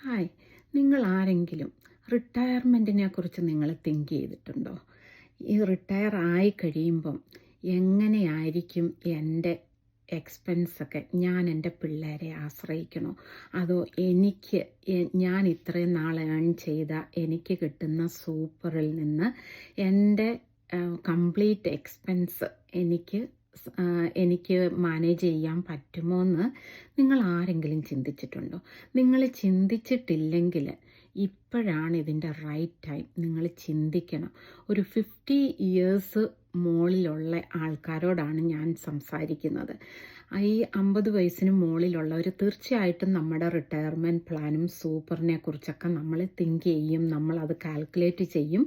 Hi, നിങ്ങൾ ആരെങ്കിലും റിട്ടയർമെൻറ്റിനെ കുറിച്ച് നിങ്ങൾ തിങ്ക് ചെയ്തിട്ടുണ്ടോ? ഈ റിട്ടയർ ആയി കഴിയുമ്പം എങ്ങനെയായിരിക്കും എൻ്റെ എക്സ്പെൻസൊക്കെ? ഞാൻ എൻ്റെ പിള്ളേരെ ആശ്രയിക്കണോ? അതോ എനിക്ക് ഞാൻ ഇത്രയും നാൾ ഏൺ ചെയ്ത എനിക്ക് കിട്ടുന്ന സൂപ്പറിൽ നിന്ന് എൻ്റെ കംപ്ലീറ്റ് എക്സ്പെൻസ് എനിക്ക് മാനേജ് ചെയ്യാൻ പറ്റുമോ എന്ന് നിങ്ങൾ ആരെങ്കിലും ചിന്തിച്ചിട്ടുണ്ടോ? നിങ്ങൾ ചിന്തിച്ചിട്ടില്ലെങ്കിൽ ഇപ്പോഴാണ് ഇതിൻ്റെ റൈറ്റ് ടൈം. നിങ്ങൾ ചിന്തിക്കണം. ഒരു 50 ഇയേഴ്സ് മുകളിലുള്ള ആൾക്കാരോടാണ് ഞാൻ സംസാരിക്കുന്നത്. ഈ 50 വയസ്സിന് മുകളിലുള്ളവർ തീർച്ചയായിട്ടും നമ്മുടെ റിട്ടയർമെൻറ്റ് പ്ലാനും സൂപ്പറിനെ കുറിച്ചൊക്കെ നമ്മൾ തിങ്ക് ചെയ്യും, നമ്മളത് കാൽക്കുലേറ്റ് ചെയ്യും.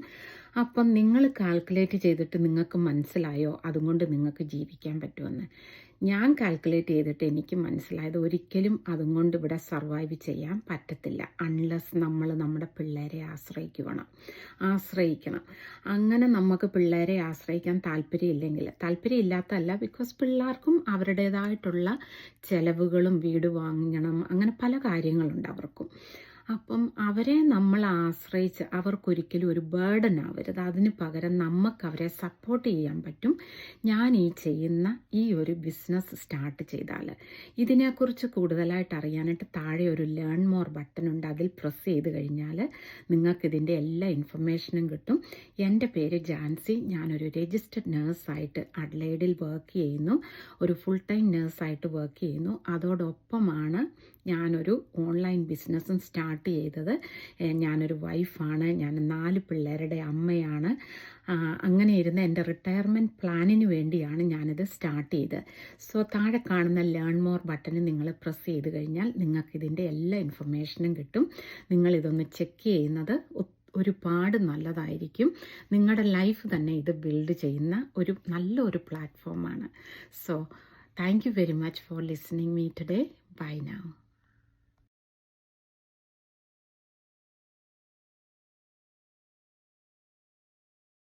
അപ്പം നിങ്ങൾ കാൽക്കുലേറ്റ് ചെയ്തിട്ട് നിങ്ങൾക്ക് മനസ്സിലായോ അതുകൊണ്ട് നിങ്ങൾക്ക് ജീവിക്കാൻ പറ്റുമെന്ന്? ഞാൻ കാൽക്കുലേറ്റ് ചെയ്തിട്ട് എനിക്ക് മനസ്സിലായത് ഒരിക്കലും അതുകൊണ്ട് ഇവിടെ സർവൈവ് ചെയ്യാൻ പറ്റത്തില്ല, അൺലെസ് നമ്മൾ നമ്മുടെ പിള്ളേരെ ആശ്രയിക്കണം. അങ്ങനെ നമുക്ക് പിള്ളേരെ ആശ്രയിക്കാൻ താല്പര്യമില്ലാത്തതല്ല, ബിക്കോസ് പിള്ളേർക്കും അവരുടേതായിട്ടുള്ള ചിലവുകളും വീട് വാങ്ങണം, അങ്ങനെ പല കാര്യങ്ങളുണ്ട് അവർക്കും. അപ്പം അവരെ നമ്മൾ ആശ്രയിച്ച് അവർക്കൊരിക്കലും ഒരു ബേർഡൻ ആവരുത്. അതിന് പകരം നമുക്ക് അവരെ സപ്പോർട്ട് ചെയ്യാൻ പറ്റും. ഞാൻ ഈ ചെയ്യുന്ന ഈ ഒരു ബിസിനസ് സ്റ്റാർട്ട് ചെയ്താൽ ഇതിനെക്കുറിച്ച് കൂടുതലായിട്ട് അറിയാനായിട്ട് താഴെ ഒരു ലേൺ മോർ ബട്ടൺ ഉണ്ട്. അതിൽ പ്രസ് ചെയ്ത് കഴിഞ്ഞാൽ നിങ്ങൾക്കിതിൻ്റെ എല്ലാ ഇൻഫർമേഷനും കിട്ടും. എൻ്റെ പേര് ജാൻസി. ഞാനൊരു രജിസ്റ്റർഡ് നേഴ്സായിട്ട് അഡ്ലൈഡിൽ വർക്ക് ചെയ്യുന്നു. ഒരു ഫുൾ ടൈം നേഴ്സായിട്ട് വർക്ക് ചെയ്യുന്നു. അതോടൊപ്പമാണ് ഞാനൊരു ഓൺലൈൻ ബിസിനസ്സും സ്റ്റാർട്ട് ചെയ്തത്. ഞാനൊരു വൈഫാണ്, ഞാൻ 4 പിള്ളേരുടെ അമ്മയാണ്. അങ്ങനെ ഇരുന്ന് എൻ്റെ റിട്ടയർമെൻറ്റ് പ്ലാനിന് വേണ്ടിയാണ് ഞാനിത് സ്റ്റാർട്ട് ചെയ്തത്. സോ താഴെ കാണുന്ന ലേൺ മോർ ബട്ടൺ നിങ്ങൾ പ്രസ് ചെയ്ത് കഴിഞ്ഞാൽ നിങ്ങൾക്കിതിൻ്റെ എല്ലാ ഇൻഫർമേഷനും കിട്ടും. നിങ്ങളിതൊന്ന് ചെക്ക് ചെയ്യുന്നത് ഒരുപാട് നല്ലതായിരിക്കും. നിങ്ങളുടെ ലൈഫ് തന്നെ ഇത് ബിൽഡ് ചെയ്യുന്ന നല്ലൊരു പ്ലാറ്റ്ഫോമാണ്. So thank you very much for listening me today. Buy now.